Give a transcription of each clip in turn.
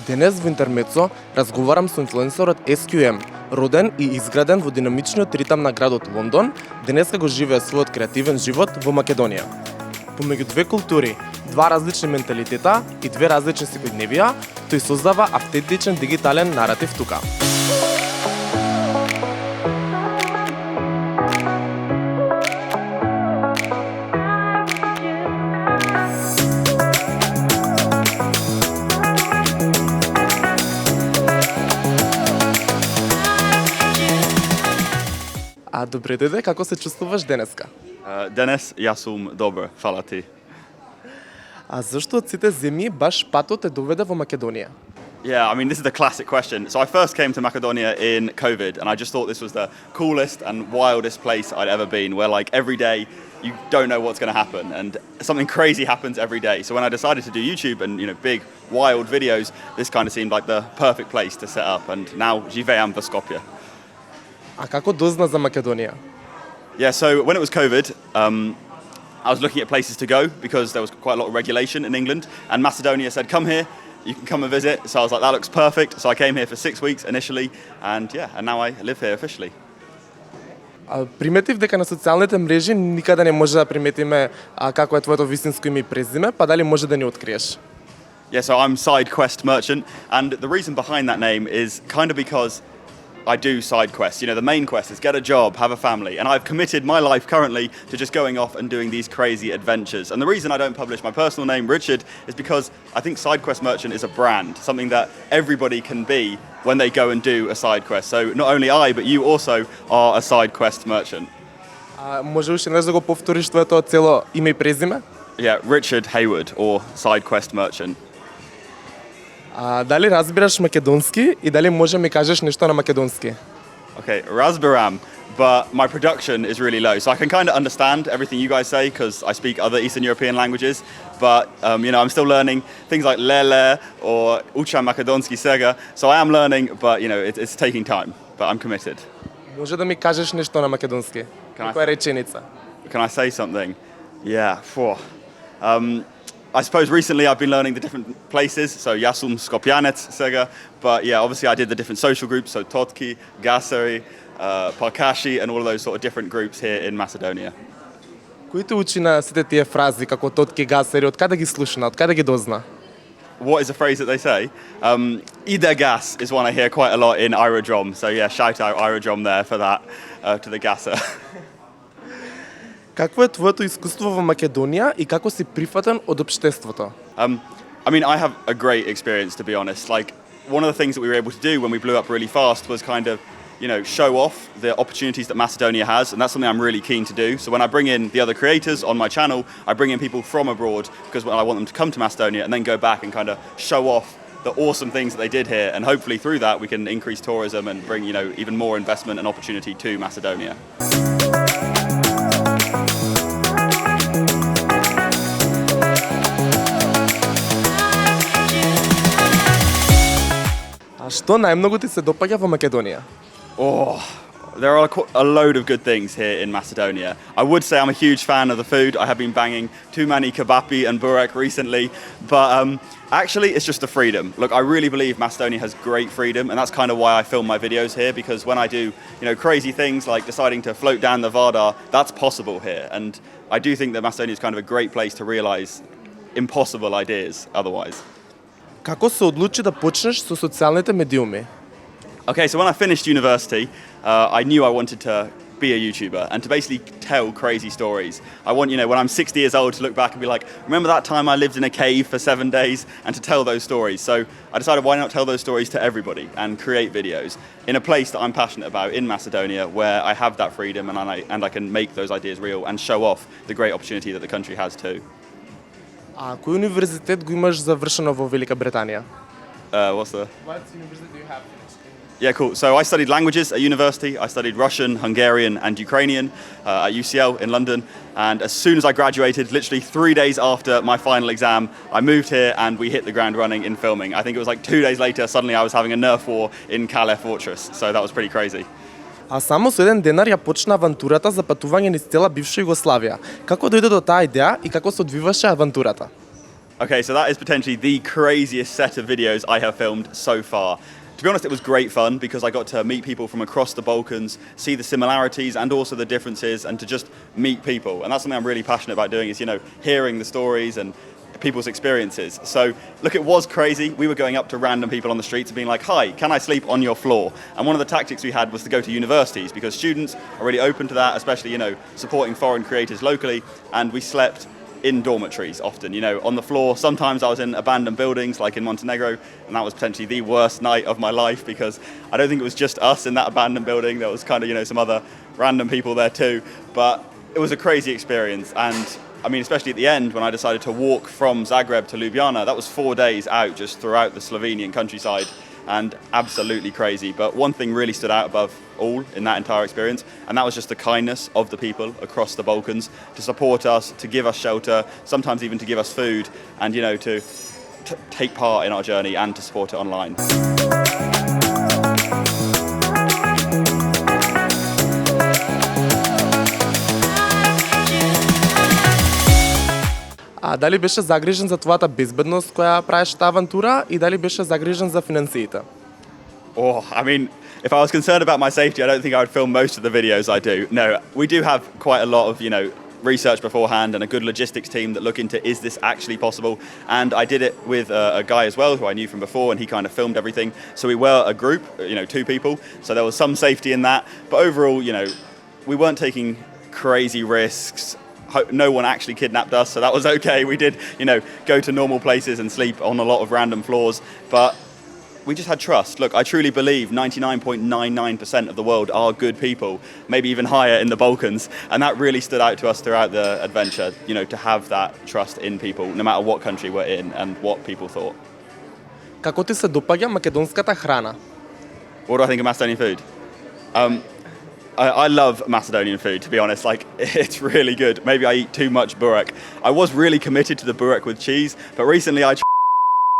Денес во интермецо разговарам со инфлуенсерот SQM, роден и изграден во динамичниот ритам на градот Лондон, денеска го живее својот креативен живот во Македонија. Помеѓу две култури, два различни менталитета и две различни секојдневија, тој создава автентичен дигитален наратив тука. А добре дојде, како се чувствуваш денеска? Денес јас сум добро, фала ти. А зашто од сите земји баш патот те доведе во Македонија? Yeah, I mean, this is the classic question. So I first came to Macedonia in COVID, and I just thought this was the coolest and wildest place I'd ever been, where like every day you don't know what's going to happen, and something crazy happens every day. So when I decided to do YouTube and big wild videos, this kind of seemed like the perfect place to set up. And now Živeev в Skopje. А како дозна за Македонија? Yeah, so when it was COVID, I was looking at places to go because there was quite a lot of regulation in England, and Macedonia said, come here, you can come and visit. So I was like, that looks perfect. So I came here for 6 weeks initially, and now I live here officially. Приметив дека на социјалните мрежи никаде не може да приметиме како е твоето вистинско име и презиме, па дали може да ни откриеш? Yeah, so I'm Side Quest Merchant, and the reason behind that name is kind of because I do side quests. The main quest is get a job, have a family, and I've committed my life currently to just going off and doing these crazy adventures. And the reason I don't publish my personal name, Richard, is because I think Side Quest Merchant is a brand, something that everybody can be when they go and do a side quest. So not only I, but you also are a side quest merchant. Може уште да го повториш твоето цело име и презиме? Yeah, Richard Hayward, or Side Quest Merchant. Дали разбираш македонски и дали може ми кажеш нешто на македонски? Okay, разбирам, but my production is really low. So I can kind of understand everything you guys say because I speak other Eastern European languages, but I'm still learning things like lele or учам македонски сега. So I am learning, but it's taking time, but I'm committed. Може да ми кажеш нешто на македонски? Која реченица? Can I say something? Yeah, I suppose recently I've been learning the different places, so јас сум Скопјанец сега, but obviously I did the different social groups, so Totki, Gasari, Parkashi, and all of those sort of different groups here in Macedonia. Кој те учи на сите тие фрази, како Totki, Gasari, од каде ги слушна, од каде ги дозна? What is a phrase that they say? Ida gas is one I hear quite a lot in Aerodrome, so shout out Aerodrome there for that, to the gasser. Какво е твоето искуство во Македонија и како си прифатен од општеството? I mean, I have a great experience, to be honest. Like, one of the things that we were able to do when we blew up really fast was kind of, show off the opportunities that Macedonia has, and that's something I'm really keen to do. So when I bring in the other creators on my channel, I bring in people from abroad because I want them to come to Macedonia and then go back and kind of show off the awesome things that they did here, and hopefully through that we can increase tourism and bring, even more investment and opportunity to Macedonia. Што најмногу ти се допаѓа во Македонија? There are a load of good things here in Macedonia. I would say I'm a huge fan of the food. I have been banging too many kebapi and burek recently, but actually it's just the freedom. Look, I really believe Macedonia has great freedom, and that's kind of why I film my videos here, because when I do, crazy things like deciding to float down the Vardar, that's possible here. And I do think that Macedonia is kind of a great place to realize impossible ideas otherwise. Како се одлучи да почнеш со социјалните медиуми? Okay, so when I finished university, I knew I wanted to be a YouTuber and to basically tell crazy stories. I want, when I'm 60 years old, to look back and be like, remember that time I lived in a cave for 7 days, and to tell those stories. So I decided, why not tell those stories to everybody and create videos in a place that I'm passionate about in Macedonia, where I have that freedom and I can make those ideas real and show off the great opportunity that the country has too. А кој универзитет го имаш завршено во Велика Британија? What university do you have? Yeah, cool. So I studied languages at university. I studied Russian, Hungarian, and Ukrainian at UCL in London. And as soon as I graduated, literally 3 days after my final exam, I moved here and we hit the ground running in filming. I think it was like 2 days later, suddenly I was having a Nerf war in Calais Fortress. So that was pretty crazy. А само со еден денар ја почна авантурата за патување низ цела бивша Југославија. Како дојде до таа идеја и како се одвиваше авантурата? Okay, so that is potentially the craziest set of videos I have filmed so far. To be honest, it was great fun because I got to meet people from across the Balkans, see the similarities and also the differences, and to just meet people. And that's something I'm really passionate about doing is, hearing the stories and people's experiences. So, look, it was crazy. We were going up to random people on the streets and being like, "Hi, can I sleep on your floor?" And one of the tactics we had was to go to universities because students are really open to that, especially, supporting foreign creators locally. And we slept in dormitories often, on the floor. Sometimes I was in abandoned buildings like in Montenegro, and that was potentially the worst night of my life because I don't think it was just us in that abandoned building. There was kind of, some other random people there too. But it was a crazy experience. And I mean, especially at the end when I decided to walk from Zagreb to Ljubljana, that was 4 days out just throughout the Slovenian countryside. And absolutely crazy. But one thing really stood out above all in that entire experience, and that was just the kindness of the people across the Balkans to support us, to give us shelter, sometimes even to give us food, and to take part in our journey and to support it online. А дали беше загрижен за твојата безбедност која правиш таа авантура и дали беше загрижен за финансиите? Oh, I mean, if I was concerned about my safety, I don't think I would film most of the videos I do. No, we do have quite a lot of, research beforehand and a good logistics team that look into is this actually possible. And I did it with a guy as well who I knew from before, and he kind of filmed everything. So we were a group, 2 people. So there was some safety in that. But overall, we weren't taking crazy risks. No one actually kidnapped us, so that was okay. We did, go to normal places and sleep on a lot of random floors. But we just had trust. Look, I truly believe 99.99% of the world are good people, maybe even higher in the Balkans, and that really stood out to us throughout the adventure, to have that trust in people, no matter what country we're in and what people thought. Како ти се допаѓа македонската храна? What do I think of Macedonian food? I love Macedonian food, to be honest. Like, it's really good. Maybe I eat too much burek. I was really committed to the burek with cheese, but recently I tried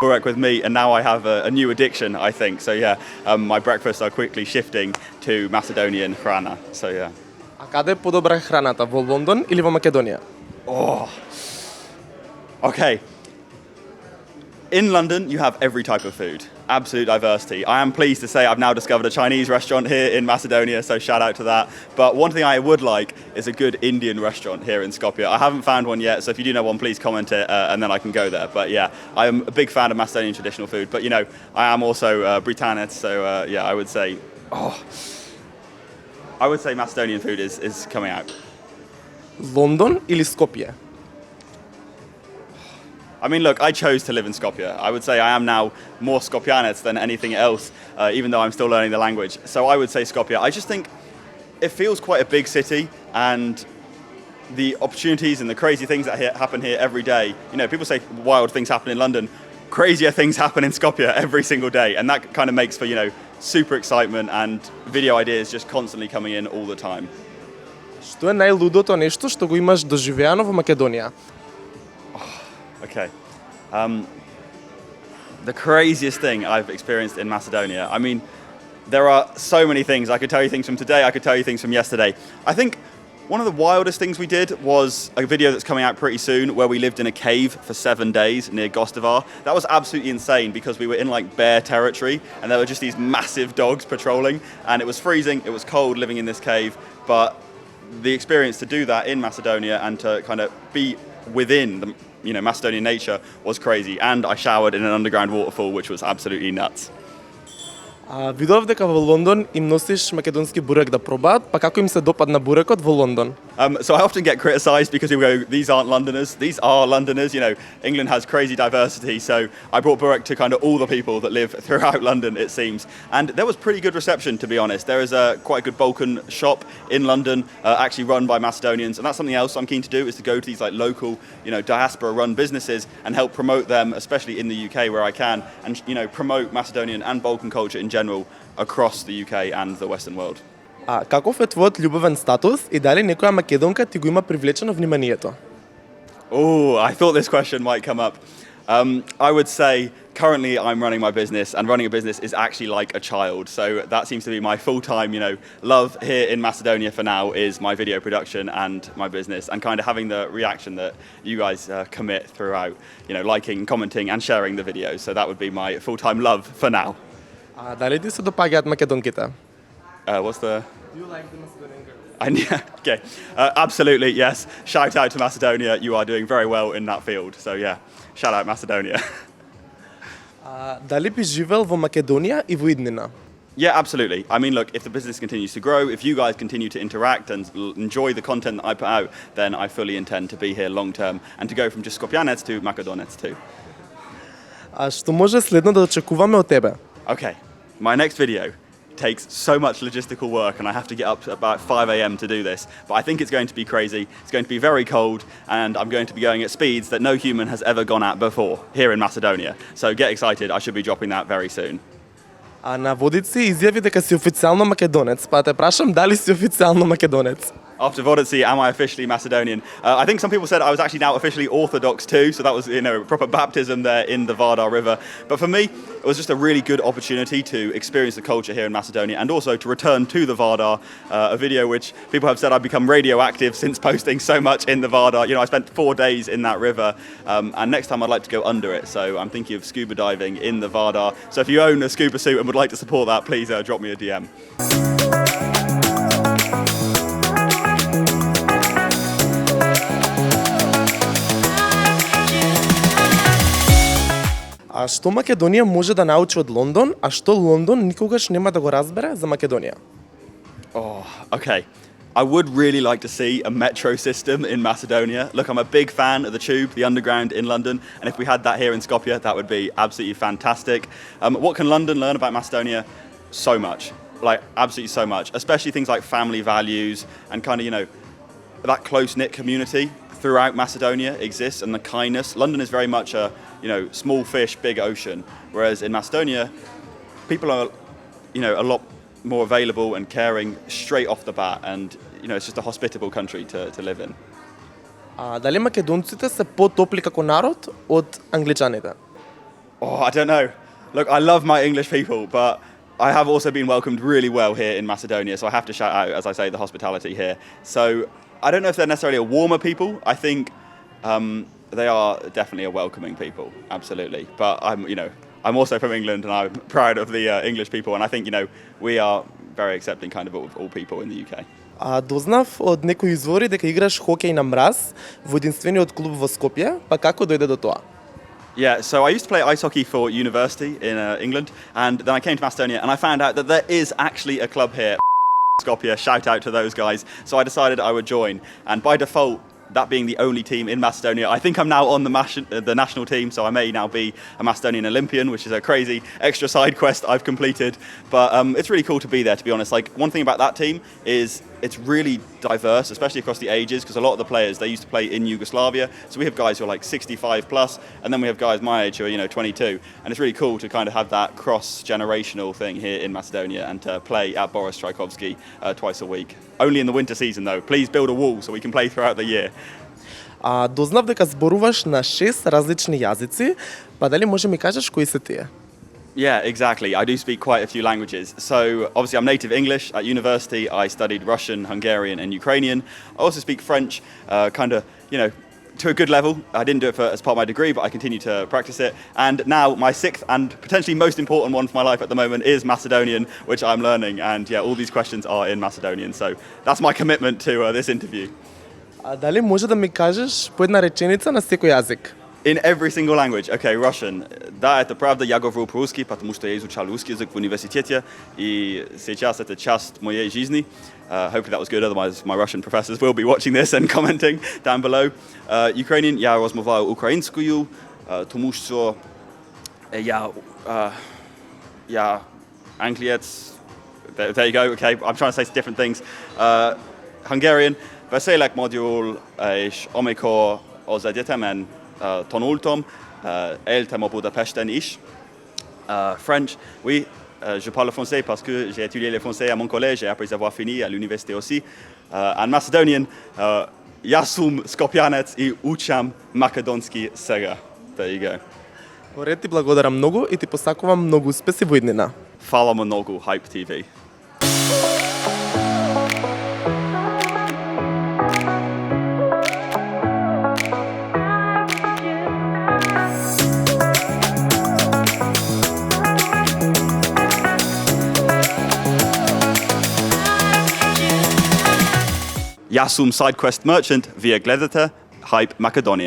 burek with meat, and now I have a new addiction, I think. So yeah, my breakfasts are quickly shifting to Macedonian hrana. So yeah. А каде е подобра храната, во Лондон или во Македонија? Oh. Okay. In London, you have every type of food, absolute diversity. I am pleased to say I've now discovered a Chinese restaurant here in Macedonia, so shout out to that. But one thing I would like is a good Indian restaurant here in Skopje. I haven't found one yet, so if you do know one, please comment it, and then I can go there. But yeah, I am a big fan of Macedonian traditional food. But I am also Britannic, so yeah, I would say Macedonian food is coming out. Лондон или Скопје? I mean, look, I chose to live in Skopje. I would say I am now more Skopjanec than anything else, even though I'm still learning the language. So I would say Skopje. I just think it feels quite a big city, and the opportunities and the crazy things that happen here every day. People say wild things happen in London. Crazier things happen in Skopje every single day, and that kind of makes for, super excitement and video ideas just constantly coming in all the time. Што е најлудото нешто што го имаш доживеано во Македонија? Okay. The craziest thing I've experienced in Macedonia. I mean, there are so many things. I could tell you things from today. I could tell you things from yesterday. I think one of the wildest things we did was a video that's coming out pretty soon where we lived in a cave for 7 days near Gostivar. That was absolutely insane because we were in like bear territory and there were just these massive dogs patrolling, and it was freezing, it was cold living in this cave, but the experience to do that in Macedonia and to kind of be within the Macedonian nature was crazy, and I showered in an underground waterfall, which was absolutely nuts. Видов дека во Лондон им носиш македонски бурек да пробаат, па како им се допадна бурекот во Лондон? So I often get criticised because people go, these aren't Londoners. These are Londoners. England has crazy diversity. So I brought burek to kind of all the people that live throughout London, it seems. And there was pretty good reception, to be honest. There is a quite a good Balkan shop in London, actually run by Macedonians. And that's something else I'm keen to do, is to go to these like local, diaspora-run businesses and help promote them, especially in the UK where I can, and promote Macedonian and Balkan culture in general across the UK and the Western world. А каков е твојот љубовен статус и дали некоја македонка ти го има привлечено вниманието? Oh, I thought this question might come up. I would say currently I'm running my business, and running a business is actually like a child. So that seems to be my full-time, love here in Macedonia for now is my video production and my business, and kind of having the reaction that you guys commit throughout, liking, commenting and sharing the videos. So that would be my full-time love for now. Дали ти се допаѓаат македонките? What's the... Do you like the Macedonian girls? Okay, absolutely, yes. Shout out to Macedonia. You are doing very well in that field. So yeah, shout out Macedonia. Дали би живеел во Македонија и во иднина? Yeah, absolutely. I mean, look, if the business continues to grow, if you guys continue to interact and enjoy the content that I put out, then I fully intend to be here long term and to go from just Skopjanec to Macedonec too. А што може следно да очекуваме од тебе? Okay, my next video takes so much logistical work and I have to get up at about 5 a.m. to do this, but I think it's going to be crazy. It's going to be very cold and I'm going to be going at speeds that no human has ever gone at before here in Macedonia. So get excited, I should be dropping that very soon. А наводици изјави дека си официјално македонец, па те прашам дали си официјално македонец? After Vodici, am I officially Macedonian? I think some people said I was actually now officially Orthodox too, so that was proper baptism there in the Vardar River. But for me, it was just a really good opportunity to experience the culture here in Macedonia and also to return to the Vardar, a video which people have said I've become radioactive since posting so much in the Vardar. I spent 4 days in that river, and next time I'd like to go under it, so I'm thinking of scuba diving in the Vardar. So if you own a scuba suit and would like to support that, please drop me a DM. А што Македонија може да научи од Лондон, а што Лондон никогаш нема да го разбере за Македонија? Oh, okay. I would really like to see a metro system in Macedonia. Look, I'm a big fan of the tube, the underground in London, and if we had that here in Skopje, that would be absolutely fantastic. What can London learn about Macedonia? So much. Like, absolutely so much. Especially things like family values and kind of, that close-knit community throughout Macedonia exists, and the kindness. London is very much a, small fish, big ocean, whereas in Macedonia, people are, a lot more available and caring straight off the bat, and it's just a hospitable country to live in. А дали македонците се потопли како народ од англичаните? Oh, I don't know. Look, I love my English people, but I have also been welcomed really well here in Macedonia, so I have to shout out, as I say, the hospitality here. So I don't know if they're necessarily a warmer people. I think they are definitely a welcoming people, absolutely. But I'm also from England and I'm proud of the English people, and I think, we are very accepting kind of all people in the UK. Дознав од некои извори дека играш хокеј на мраз во единствениот клуб во Скопје, па како дојде до тоа? Yeah, so I used to play ice hockey for university in England, and then I came to Macedonia and I found out that there is actually a club here, Skopje, shout out to those guys. So I decided I would join, and by default, that being the only team in Macedonia, I think I'm now on the national team, so I may now be a Macedonian Olympian, which is a crazy extra side quest I've completed. But it's really cool to be there, to be honest. Like, one thing about that team is it's really diverse, especially across the ages, because a lot of the players, they used to play in Yugoslavia. So we have guys who are like 65 plus, and then we have guys my age who are, 22. And it's really cool to kind of have that cross-generational thing here in Macedonia and to play at Boris Tchaikovsky twice a week. Only in the winter season, though. Please build a wall so we can play throughout the year. Дознав дека зборуваш на 6 различни јазици, па дали може ми кажеш кои се тие? Yeah, exactly. I do speak quite a few languages. So obviously I'm native English. At university I studied Russian, Hungarian and Ukrainian. I also speak French, to a good level. I didn't do it as part of my degree, but I continue to practice it. And now my 6th and potentially most important one for my life at the moment is Macedonian, which I'm learning. And yeah, all these questions are in Macedonian. So that's my commitment to this interview. Дали може да ми кажеш по една реченица на секој јазик? In every single language. Okay, Russian. Да, это правда, я говорю по-русски, потому что я изучал русский язык в университете, и сейчас это часть моей жизни. Hopefully that was good, otherwise my Russian professors will be watching this and commenting down below. Ukrainian, я розмовляю українською, тому що я англієць. There you go, okay, I'm trying to say different things. Hungarian, veselek modul, és amikor az egyetemen tanultam, éltem a Budapesten is. French, oui, je parle français parce que j'ai étudié le français à mon collège et après avoir fini à l'université aussi. And Macedonian, ja sam Skopjanec I učam makedonski сега. There you go. Во ред, ти благодарам многу и ти посакувам многу успеси во иднина. Fala mnogo, Hype TV. Јас сум SideQuest merchant, вие гледате Hype Macedonia.